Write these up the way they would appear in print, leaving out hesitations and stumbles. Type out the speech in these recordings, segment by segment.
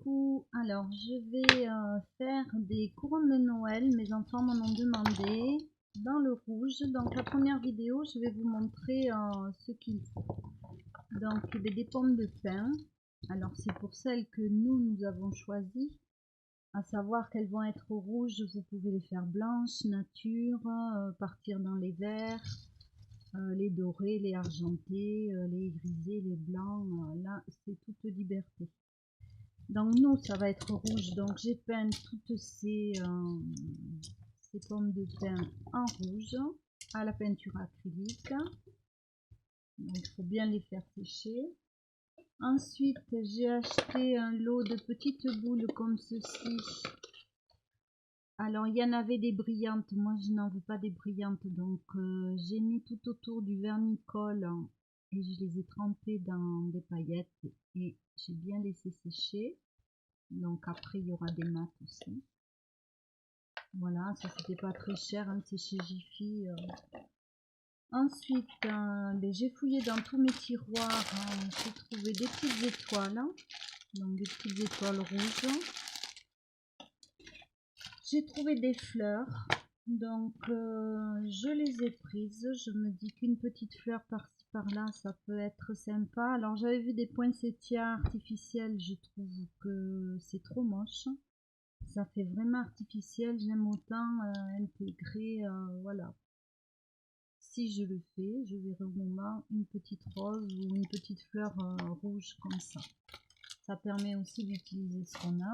Coucou, alors je vais faire des couronnes de Noël, mes enfants m'en ont demandé, dans le rouge. Donc la première vidéo, je vais vous montrer ce qu'il faut. Donc des pommes de pin, alors c'est pour celles que nous avons choisies, à savoir qu'elles vont être rouges, vous pouvez les faire blanches, nature, partir dans les verts, les dorés, les argentés, les grisés, les blancs, là c'est toute liberté. Donc nous, ça va être rouge. Donc j'ai peint toutes ces pommes de pin en rouge à la peinture acrylique. Donc il faut bien les faire sécher. Ensuite, j'ai acheté un lot de petites boules comme ceci. Alors il y en avait des brillantes. Moi, je n'en veux pas des brillantes. Donc j'ai mis tout autour du vernis-colle et je les ai trempées dans des paillettes et j'ai bien laissé sécher. Donc après il y aura des mat aussi. Voilà, ça c'était pas très cher, hein, c'est chez Jiffy. Ensuite, j'ai fouillé dans tous mes tiroirs, j'ai trouvé des petites étoiles, donc des petites étoiles rouges. J'ai trouvé des fleurs, donc je les ai prises. Je me dis qu'une petite fleur par-ci par-là, ça peut être sympa. Alors j'avais vu des poinsettias artificielles, je trouve que c'est trop moche. Ça fait vraiment artificiel, j'aime autant intégrer, voilà. Si je le fais, je verrai au moment une petite rose ou une petite fleur rouge comme ça. Ça permet aussi d'utiliser ce qu'on a.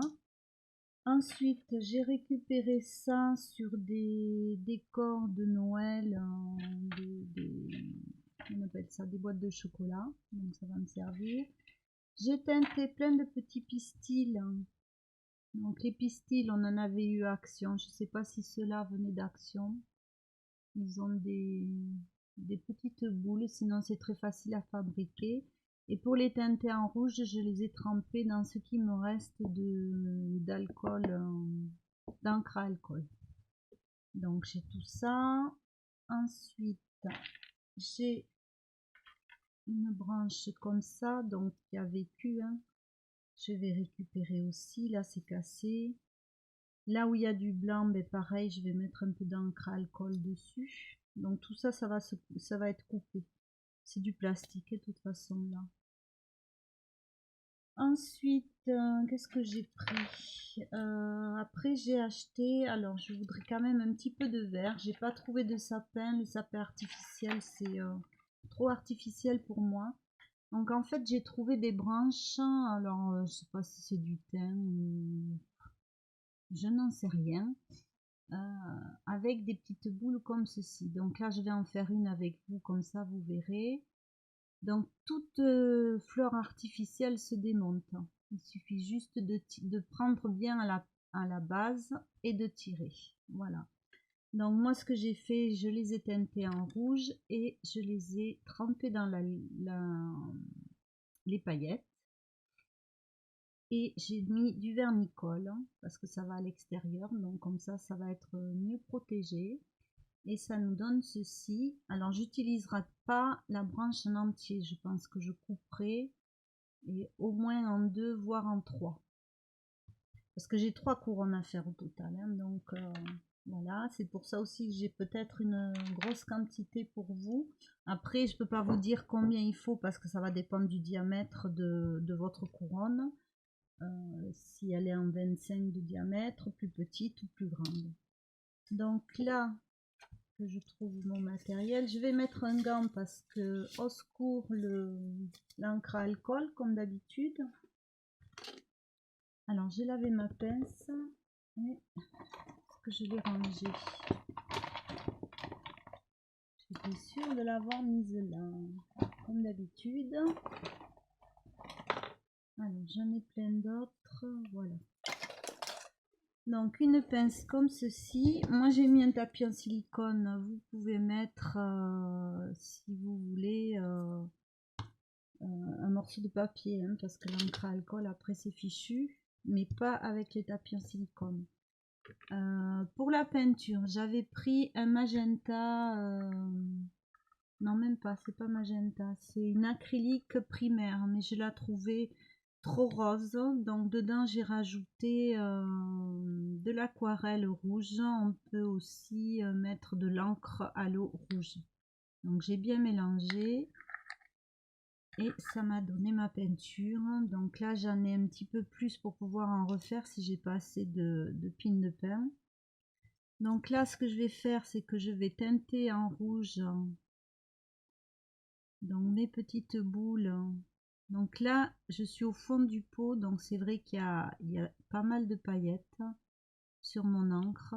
Ensuite, j'ai récupéré ça sur des décors de Noël, on appelle ça des boîtes de chocolat, donc ça va me servir. J'ai teinté plein de petits pistils. Donc les pistils, on en avait eu à Action. Je ne sais pas si ceux-là venaient d'Action. Ils ont des petites boules, sinon c'est très facile à fabriquer. Et pour les teinter en rouge, je les ai trempés dans ce qui me reste d'alcool, d'encre à alcool. Donc j'ai tout ça. Ensuite, j'ai une branche comme ça, donc qui a vécu. Je vais récupérer aussi. Là, c'est cassé. Là où il y a du blanc, ben pareil, je vais mettre un peu d'encre à alcool dessus. Donc tout ça, ça va être coupé. C'est du plastique de toute façon là. Ensuite, qu'est-ce que j'ai pris? Après, j'ai acheté. Alors, je voudrais quand même un petit peu de vert. J'ai pas trouvé de sapin. Le sapin artificiel, c'est trop artificiel pour moi. Donc en fait, j'ai trouvé des branches. Alors, je sais pas si c'est du thym ou je n'en sais rien. Avec des petites boules comme ceci. Donc là, je vais en faire une avec vous, comme ça, vous verrez. Donc, toute fleur artificielle se démonte. Il suffit juste de prendre bien à la base et de tirer. Voilà. Donc, moi, ce que j'ai fait, je les ai teintés en rouge et je les ai trempés dans les paillettes. Et j'ai mis du vernis-colle parce que ça va à l'extérieur, donc comme ça va être mieux protégé. Et ça nous donne ceci. Alors j'utiliserai pas la branche en entier, je pense que je couperai et au moins en 2 voire en 3 parce que j'ai 3 couronnes à faire au total, donc voilà, c'est pour ça aussi que j'ai peut-être une grosse quantité pour vous. Après je peux pas vous dire combien il faut parce que ça va dépendre du diamètre de votre couronne. Si elle est en 25 de diamètre, plus petite ou plus grande. Donc là, que je trouve mon matériel, je vais mettre un gant parce que au secours l'encre à alcool comme d'habitude. Alors j'ai lavé ma pince et est-ce que je l'ai rangée? J'étais sûre de l'avoir mise là, comme d'habitude. Alors j'en ai plein d'autres, voilà. Donc une pince comme ceci. Moi j'ai mis un tapis en silicone. Vous pouvez mettre, si vous voulez, un morceau de papier, parce que l'encre à alcool après c'est fichu, mais pas avec les tapis en silicone. Pour la peinture, j'avais pris un magenta. Non, même pas, c'est pas magenta, c'est une acrylique primaire, mais je l'ai trouvée trop rose. Donc dedans j'ai rajouté de l'aquarelle rouge. On peut aussi mettre de l'encre à l'eau rouge. Donc j'ai bien mélangé et ça m'a donné ma peinture. Donc là j'en ai un petit peu plus pour pouvoir en refaire si j'ai pas assez de pine de pain. Donc là ce que je vais faire, c'est que je vais teinter en rouge donc mes petites boules. Donc là je suis au fond du pot, donc c'est vrai qu'il y a pas mal de paillettes sur mon encre.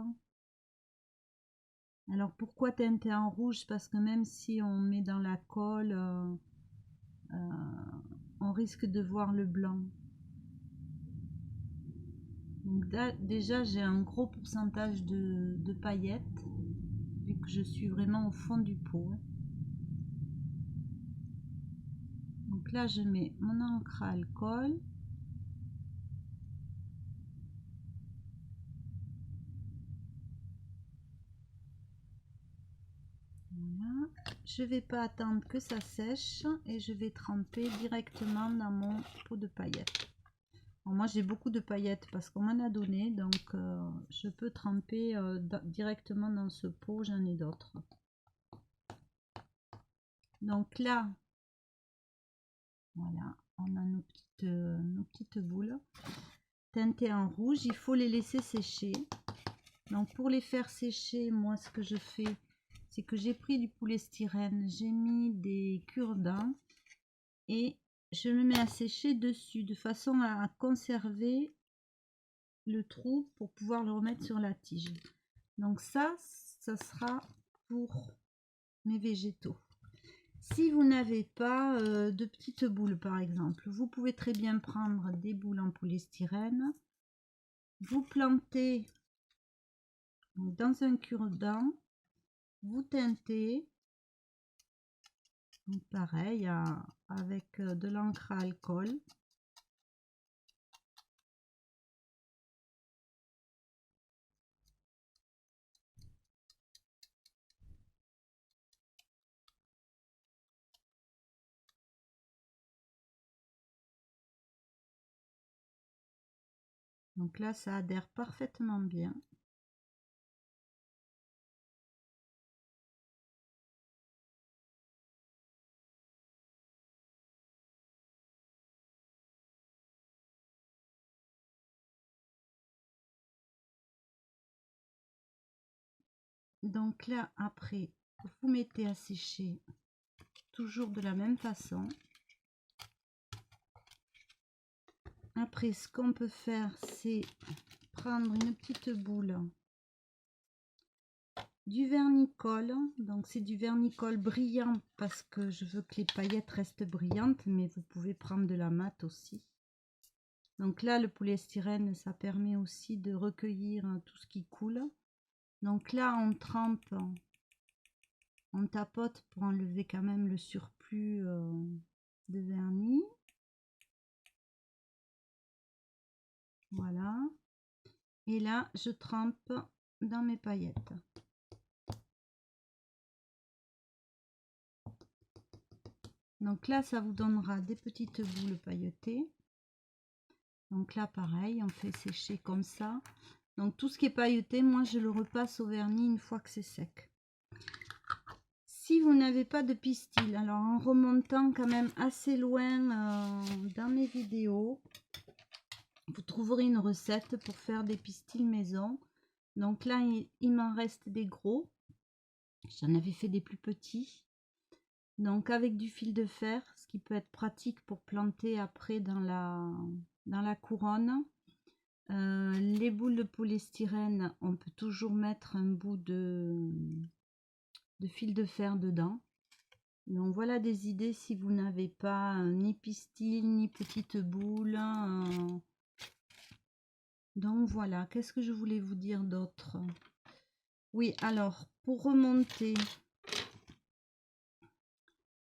Alors pourquoi teinter en rouge? Parce que même si on met dans la colle, on risque de voir le blanc. Donc déjà j'ai un gros pourcentage de paillettes vu que je suis vraiment au fond du pot. Donc là je mets mon encre à alcool. Voilà. Je vais pas attendre que ça sèche et je vais tremper directement dans mon pot de paillettes. Alors moi j'ai beaucoup de paillettes parce qu'on m'en a donné, donc je peux tremper directement dans ce pot, j'en ai d'autres. Donc là, voilà, on a nos petites boules teintées en rouge. Il faut les laisser sécher. Donc pour les faire sécher, moi ce que je fais, c'est que j'ai pris du polystyrène, j'ai mis des cure-dents et je me mets à sécher dessus de façon à conserver le trou pour pouvoir le remettre sur la tige. Donc ça sera pour mes végétaux. Si vous n'avez pas de petites boules par exemple, vous pouvez très bien prendre des boules en polystyrène, vous plantez dans un cure-dent, vous teintez, donc pareil avec de l'encre à alcool. Donc là ça adhère parfaitement bien. Donc là après vous mettez à sécher toujours de la même façon. Après ce qu'on peut faire, c'est prendre une petite boule, du vernicole, donc c'est du vernicole brillant parce que je veux que les paillettes restent brillantes, mais vous pouvez prendre de la mat aussi. Donc là le polystyrène ça permet aussi de recueillir tout ce qui coule. Donc là on trempe, on tapote pour enlever quand même le surplus de vernis. Voilà, et là je trempe dans mes paillettes. Donc là ça vous donnera des petites boules pailletées. Donc là pareil, on fait sécher comme ça. Donc tout ce qui est pailleté, moi je le repasse au vernis une fois que c'est sec. Si vous n'avez pas de pistil, alors en remontant quand même assez loin dans mes vidéos, vous trouverez une recette pour faire des pistils maison. Donc là il m'en reste des gros, j'en avais fait des plus petits. Donc avec du fil de fer, ce qui peut être pratique pour planter après dans la couronne. Les boules de polystyrène, on peut toujours mettre un bout de fil de fer dedans. Donc voilà des idées si vous n'avez pas ni pistil ni petite boule. Donc voilà, qu'est-ce que je voulais vous dire d'autre? Oui, alors pour remonter,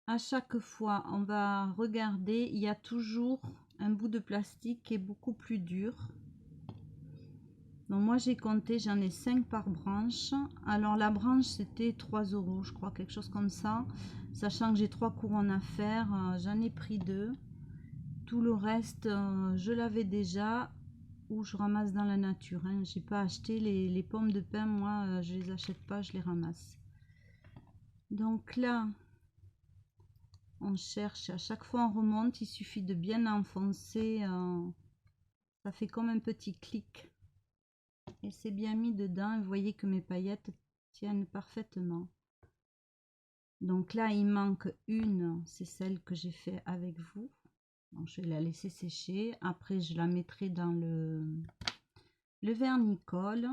à chaque fois on va regarder, il y a toujours un bout de plastique qui est beaucoup plus dur. Donc moi j'ai compté, j'en ai 5 par branche. Alors la branche c'était 3 €, je crois, quelque chose comme ça. Sachant que j'ai 3 couronnes à faire, j'en ai pris 2. tout le reste, je l'avais déjà ou je ramasse dans la nature. Hein. J'ai pas acheté les pommes de pin, moi, je les achète pas, je les ramasse. Donc là, on cherche, à chaque fois on remonte, il suffit de bien enfoncer, ça fait comme un petit clic. Et c'est bien mis dedans, et vous voyez que mes paillettes tiennent parfaitement. Donc là, il manque une, c'est celle que j'ai fait avec vous. Donc, je vais la laisser sécher. Après, je la mettrai dans le vernicole.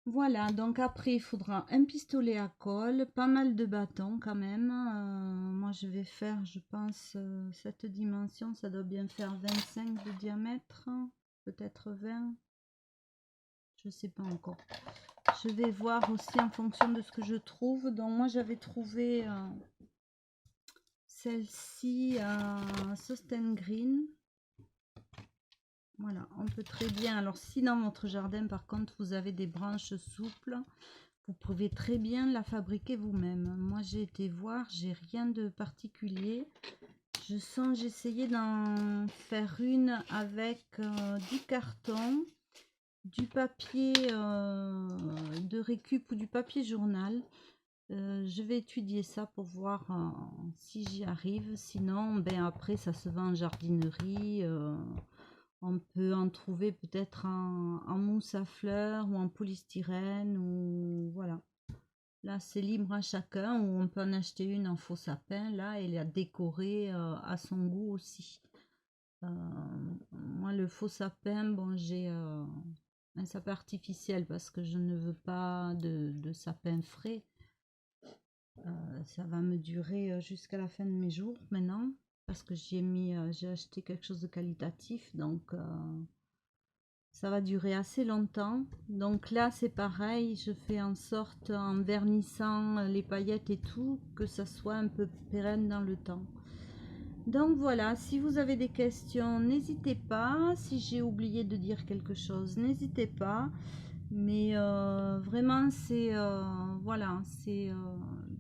Voilà, donc après, il faudra un pistolet à colle, pas mal de bâtons quand même. Moi, je vais faire, je pense, cette dimension, ça doit bien faire 25 de diamètre, peut-être 20. Je sais pas encore. Je vais voir aussi en fonction de ce que je trouve. Donc moi j'avais trouvé celle-ci à Sosten Green. Voilà, on peut très bien. Alors si dans votre jardin par contre vous avez des branches souples, vous pouvez très bien la fabriquer vous-même. Moi j'ai été voir, j'ai rien de particulier. Je sens j'essayais d'en faire une avec du carton, du papier de récup ou du papier journal. Je vais étudier ça pour voir si j'y arrive. Sinon, ben après, ça se vend en jardinerie. On peut en trouver peut-être en mousse à fleurs ou en polystyrène. Ou voilà. Là, c'est libre à chacun. Ou on peut en acheter une en faux sapin. Là, et la décorer à son goût aussi. Moi, le faux sapin, bon, j'ai un sapin artificiel parce que je ne veux pas de sapin frais. Ça va me durer jusqu'à la fin de mes jours maintenant parce que j'ai acheté quelque chose de qualitatif, donc ça va durer assez longtemps. Donc là c'est pareil, je fais en sorte en vernissant les paillettes et tout que ça soit un peu pérenne dans le temps. Donc voilà, si vous avez des questions, n'hésitez pas. Si j'ai oublié de dire quelque chose, n'hésitez pas. Mais vraiment, c'est voilà, c'est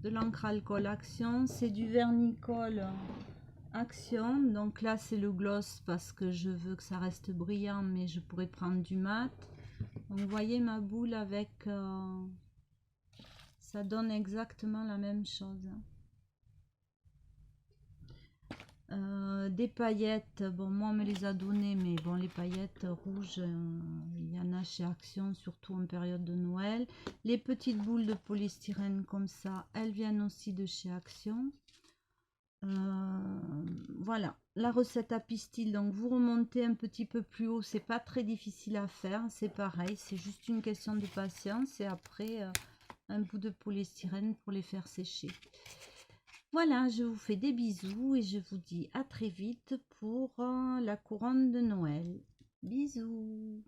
de l'encre alcool Action, c'est du vernicole Action. Donc là, c'est le gloss parce que je veux que ça reste brillant, mais je pourrais prendre du mat. Donc, vous voyez ma boule avec, ça donne exactement la même chose. Des paillettes, bon moi on me les a données, mais bon les paillettes rouges, il y en a chez Action, surtout en période de Noël. Les petites boules de polystyrène comme ça, elles viennent aussi de chez Action. Voilà, la recette à pistil, donc vous remontez un petit peu plus haut, c'est pas très difficile à faire, c'est pareil, c'est juste une question de patience et après un bout de polystyrène pour les faire sécher. Voilà, je vous fais des bisous et je vous dis à très vite pour la couronne de Noël. Bisous.